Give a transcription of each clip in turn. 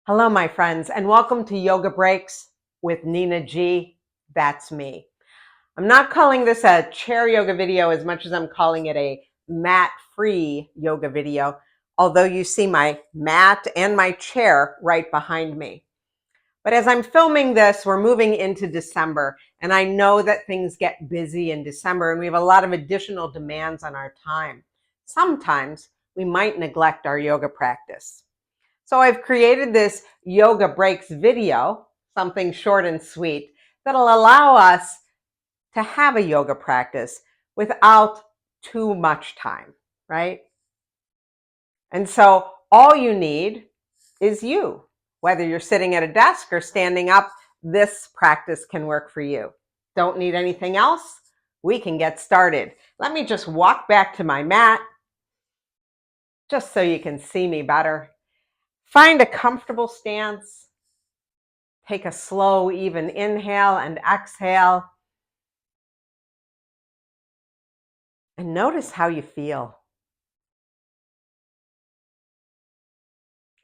Hello, my friends, and welcome to Yoga Breaks with Nina G. That's me. I'm not calling this a chair yoga video as much as I'm calling it a mat-free yoga video, although you see my mat and my chair right behind me. But as I'm filming this, we're moving into December, and I know that things get busy in December, and we have a lot of additional demands on our time. Sometimes we might neglect our yoga practice. So I've created this yoga breaks video, something short and sweet, that'll allow us to have a yoga practice without too much time, right? And so all you need is you. Whether you're sitting at a desk or standing up, this practice can work for you. Don't need anything else? We can get started. Let me just walk back to my mat just so you can see me better. Find a comfortable stance. Take a slow, even inhale and exhale. And notice how you feel.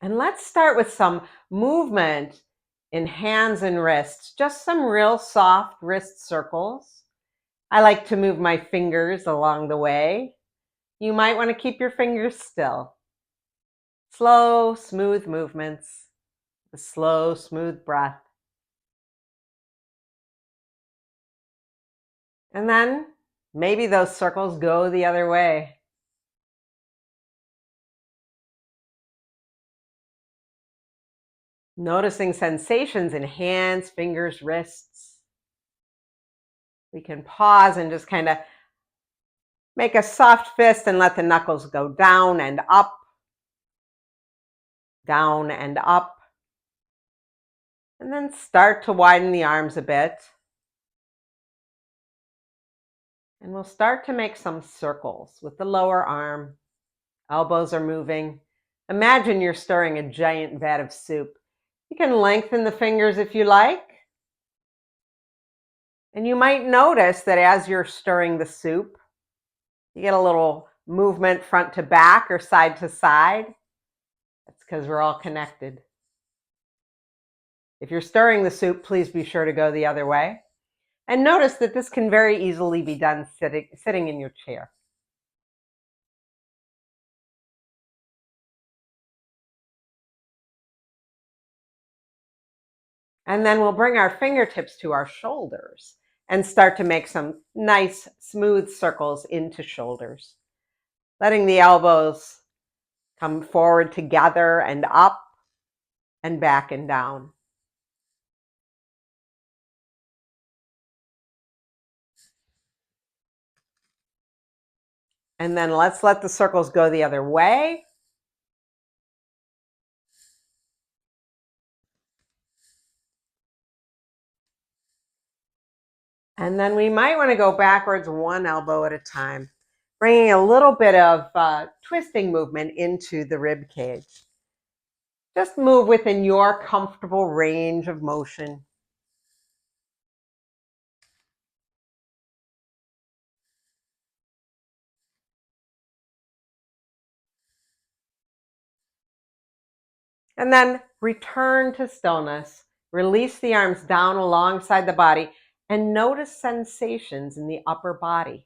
And let's start with some movement in hands and wrists, just some real soft wrist circles. I like to move my fingers along the way. You might want to keep your fingers still. Slow, smooth movements, a slow, smooth breath. And then maybe those circles go the other way. Noticing sensations in hands, fingers, wrists. We can pause and just kind of make a soft fist and let the knuckles go down and up, down and up. And then start to widen the arms a bit. And we'll start to make some circles with the lower arm. Elbows are moving. Imagine you're stirring a giant vat of soup. You can lengthen the fingers if you like. And you might notice that as you're stirring the soup, you get a little movement front to back or side to side. That's because we're all connected. If you're stirring the soup, please be sure to go the other way. And notice that this can very easily be done sitting in your chair. And then we'll bring our fingertips to our shoulders and start to make some nice, smooth circles into shoulders. Letting the elbows come forward together and up and back and down. And then let's let the circles go the other way. And then we might want to go backwards one elbow at a time, bringing a little bit of twisting movement into the rib cage. Just move within your comfortable range of motion. And then return to stillness. Release the arms down alongside the body and notice sensations in the upper body.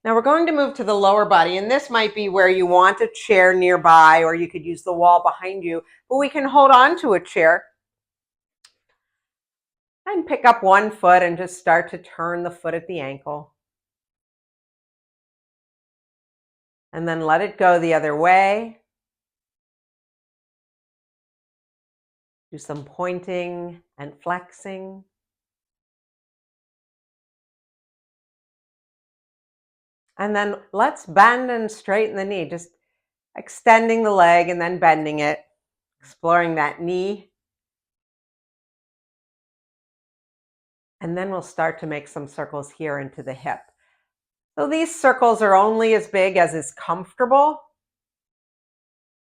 Now we're going to move to the lower body, and this might be where you want a chair nearby, or you could use the wall behind you, but we can hold on to a chair and pick up one foot and just start to turn the foot at the ankle. And then let it go the other way. Do some pointing and flexing. And then let's bend and straighten the knee, just extending the leg and then bending it, exploring that knee. And then we'll start to make some circles here into the hip. So these circles are only as big as is comfortable.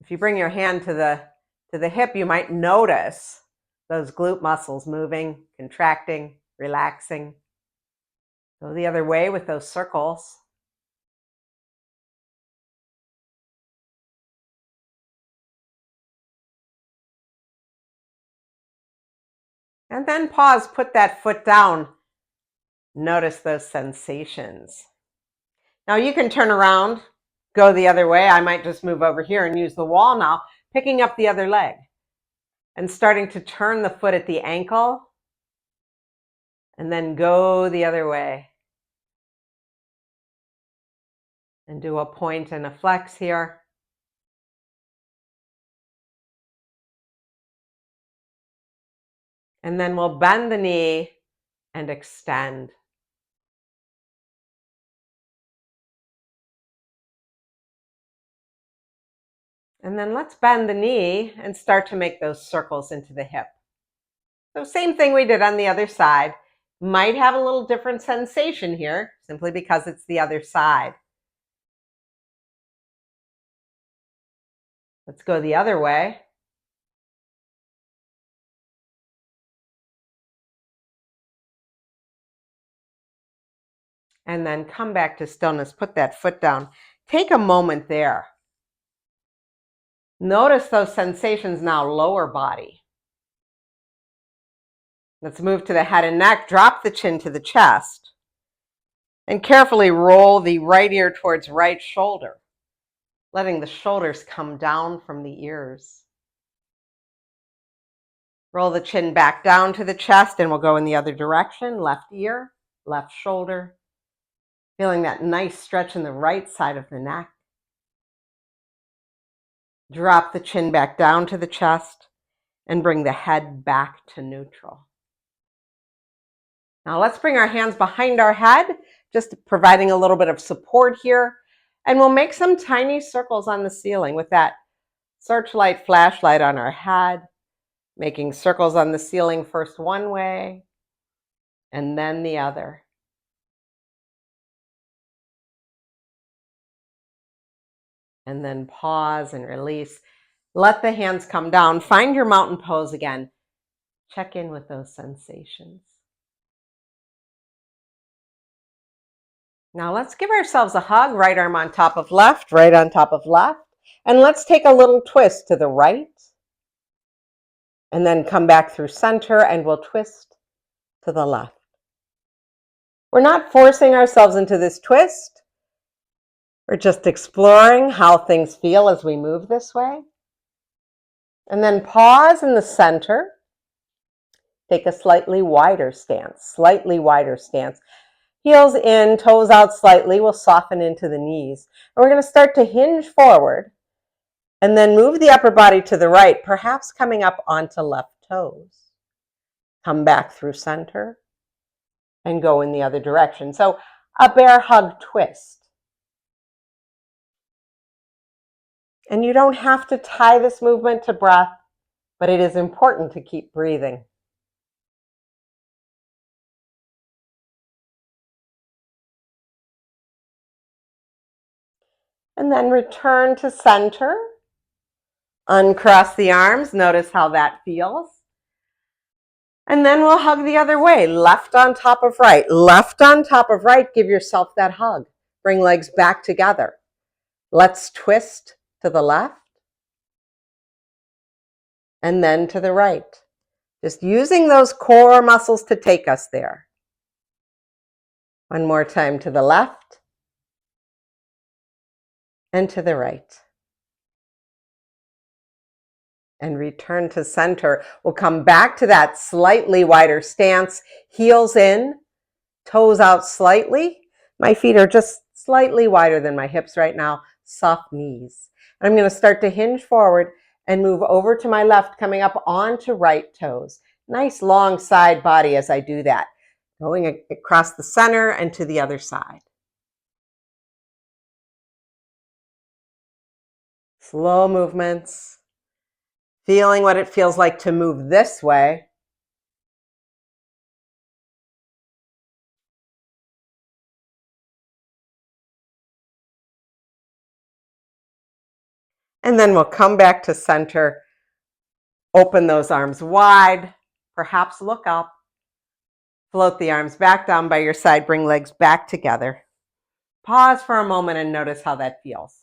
If you bring your hand to the hip, you might notice those glute muscles moving, contracting, relaxing. Go the other way with those circles. And then pause, put that foot down. Notice those sensations. Now you can turn around, go the other way. I might just move over here and use the wall now, picking up the other leg and starting to turn the foot at the ankle and then go the other way. And do a point and a flex here. And then we'll bend the knee and extend. And then let's bend the knee and start to make those circles into the hip. So same thing we did on the other side. Might have a little different sensation here simply because it's the other side. Let's go the other way. And then come back to stillness. Put that foot down. Take a moment there. Notice those sensations now, lower body. Let's move to the head and neck. Drop the chin to the chest. And carefully roll the right ear towards right shoulder, letting the shoulders come down from the ears. Roll the chin back down to the chest, and we'll go in the other direction. Left ear, left shoulder. Feeling that nice stretch in the right side of the neck. Drop the chin back down to the chest and bring the head back to neutral. Now let's bring our hands behind our head, just providing a little bit of support here. And we'll make some tiny circles on the ceiling with that searchlight flashlight on our head, making circles on the ceiling first one way and then the other. And then pause and release. Let the hands come down. Find your mountain pose again. Check in with those sensations. Now let's give ourselves a hug. Right arm on top of left, right on top of left. And let's take a little twist to the right. And then come back through center and we'll twist to the left. We're not forcing ourselves into this twist. We're just exploring how things feel as we move this way. And then pause in the center. Take a slightly wider stance, Heels in, toes out slightly. We'll soften into the knees. And we're going to start to hinge forward and then move the upper body to the right, perhaps coming up onto left toes. Come back through center and go in the other direction. So a bear hug twist. And you don't have to tie this movement to breath, but it is important to keep breathing. And then return to center. Uncross the arms. Notice how that feels. And then we'll hug the other way. Left on top of right. Left on top of right. Give yourself that hug. Bring legs back together. Let's twist to the left. And then to the right. Just using those core muscles to take us there. One more time to the left. And to the right. And return to center. We'll come back to that slightly wider stance. Heels in, toes out slightly. My feet are just slightly wider than my hips right now. Soft knees. I'm going to start to hinge forward and move over to my left, coming up onto right toes. Nice long side body as I do that. Going across the center and to the other side. Slow movements. Feeling what it feels like to move this way. And then we'll come back to center. Open those arms wide. Perhaps look up. Float the arms back down by your side. Bring legs back together. Pause for a moment and notice how that feels.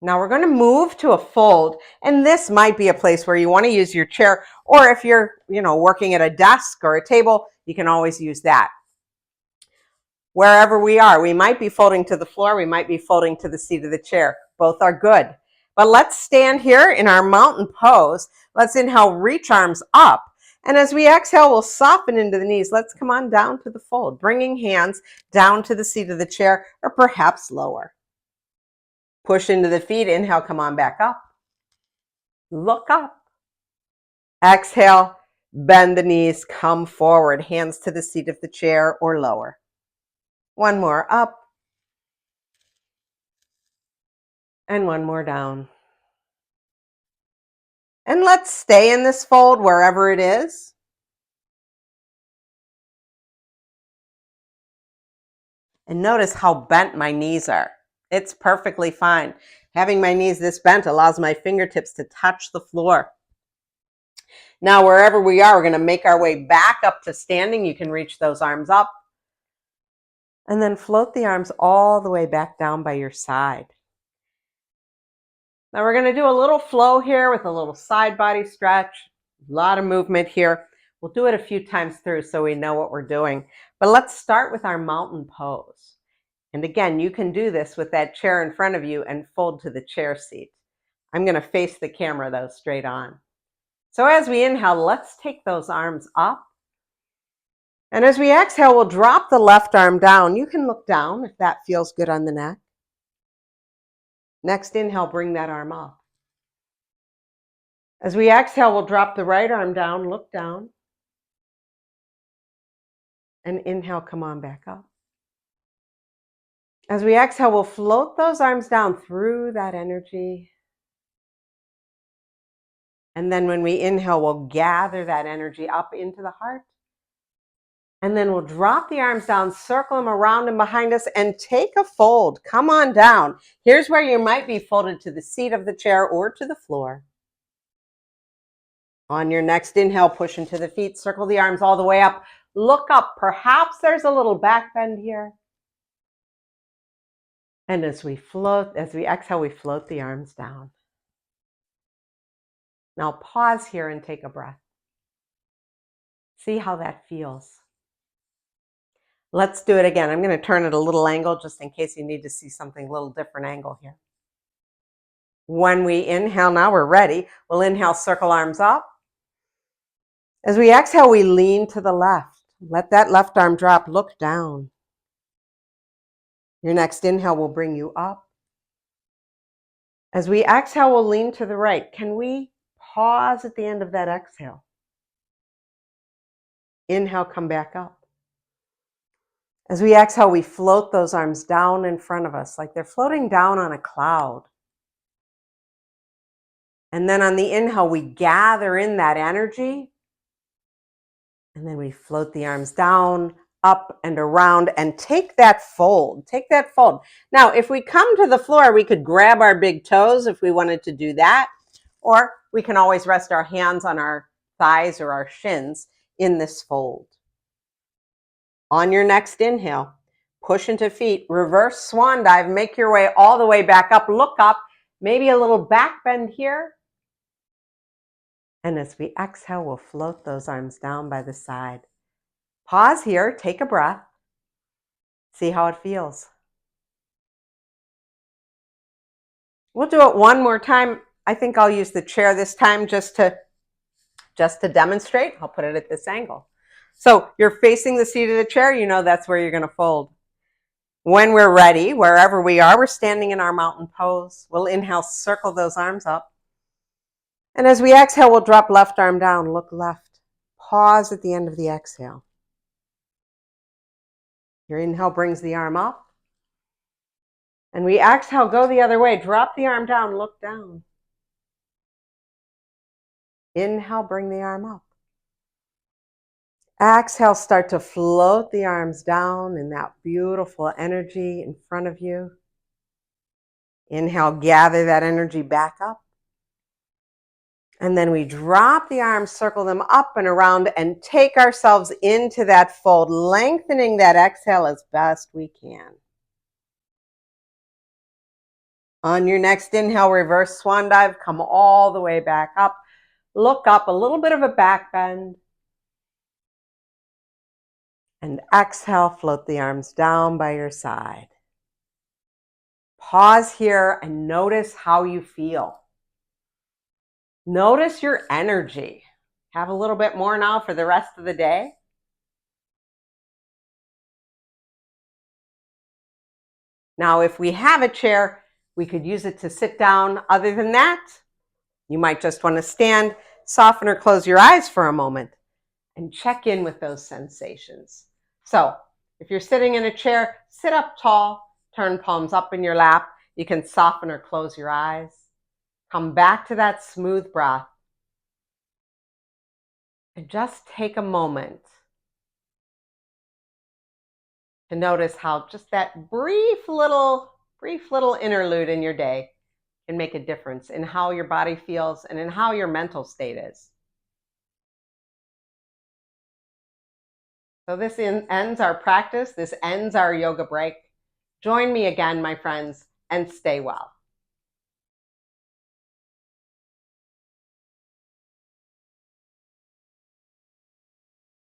Now we're going to move to a fold, and this might be a place where you want to use your chair, or if you're, working at a desk or a table, you can always use that. Wherever we are, we might be folding to the floor, we might be folding to the seat of the chair. Both are good. But let's stand here in our mountain pose. Let's inhale, reach arms up. And as we exhale, we'll soften into the knees. Let's come on down to the fold, bringing hands down to the seat of the chair or perhaps lower. Push into the feet. Inhale, come on back up. Look up. Exhale, bend the knees, come forward, hands to the seat of the chair or lower. One more up. And one more down. And let's stay in this fold wherever it is. And notice how bent my knees are. It's perfectly fine. Having my knees this bent allows my fingertips to touch the floor. Now, wherever we are, we're going to make our way back up to standing. You can reach those arms up. And then float the arms all the way back down by your side. Now we're going to do a little flow here with a little side body stretch. A lot of movement here. We'll do it a few times through so we know what we're doing. But let's start with our mountain pose. And again, you can do this with that chair in front of you and fold to the chair seat. I'm going to face the camera though, straight on. So as we inhale, let's take those arms up. And as we exhale, we'll drop the left arm down. You can look down if that feels good on the neck. Next inhale, bring that arm up. As we exhale, we'll drop the right arm down, look down. And inhale, come on back up. As we exhale, we'll float those arms down through that energy. And then when we inhale, we'll gather that energy up into the heart. And then we'll drop the arms down, circle them around and behind us, and take a fold. Come on down. Here's where you might be folded to the seat of the chair or to the floor. On your next inhale, push into the feet, circle the arms all the way up. Look up. Perhaps there's a little back bend here. And as we exhale, we float the arms down. Now pause here and take a breath. See how that feels. Let's do it again. I'm going to turn it a little angle just in case you need to see something a little different angle here. When we inhale, now we're ready. We'll inhale, circle arms up. As we exhale, we lean to the left. Let that left arm drop, look down. Your next inhale will bring you up. As we exhale, we'll lean to the right. Can we pause at the end of that exhale? Inhale, come back up. As we exhale, we float those arms down in front of us like they're floating down on a cloud. And then on the inhale, we gather in that energy. And then we float the arms down, up and around, and take that fold. Take that fold. Now, if we come to the floor, we could grab our big toes if we wanted to do that. Or we can always rest our hands on our thighs or our shins in this fold. On your next inhale, push into feet, reverse swan dive, make your way all the way back up, look up, maybe a little back bend here. And as we exhale, we'll float those arms down by the side. Pause here, take a breath, see how it feels. We'll do it one more time. I think I'll use the chair this time just to demonstrate. I'll put it at this angle. So you're facing the seat of the chair, you know that's where you're going to fold. When we're ready, wherever we are, we're standing in our mountain pose. We'll inhale, circle those arms up. And as we exhale, we'll drop left arm down, look left. Pause at the end of the exhale. Your inhale brings the arm up. And we exhale, go the other way. Drop the arm down, look down. Inhale, bring the arm up. Exhale, start to float the arms down in that beautiful energy in front of you. Inhale, gather that energy back up. And then we drop the arms, circle them up and around, and take ourselves into that fold, lengthening that exhale as best we can. On your next inhale, reverse swan dive, come all the way back up. Look up, a little bit of a back bend. And exhale, float the arms down by your side. Pause here and notice how you feel. Notice your energy. Have a little bit more now for the rest of the day. Now, if we have a chair, we could use it to sit down. Other than that, you might just want to stand, soften or close your eyes for a moment and check in with those sensations. So if you're sitting in a chair, sit up tall, turn palms up in your lap. You can soften or close your eyes. Come back to that smooth breath. And just take a moment to notice how just that brief little interlude in your day can make a difference in how your body feels and in how your mental state is. So this ends our practice. This ends our yoga break. Join me again, my friends, and stay well.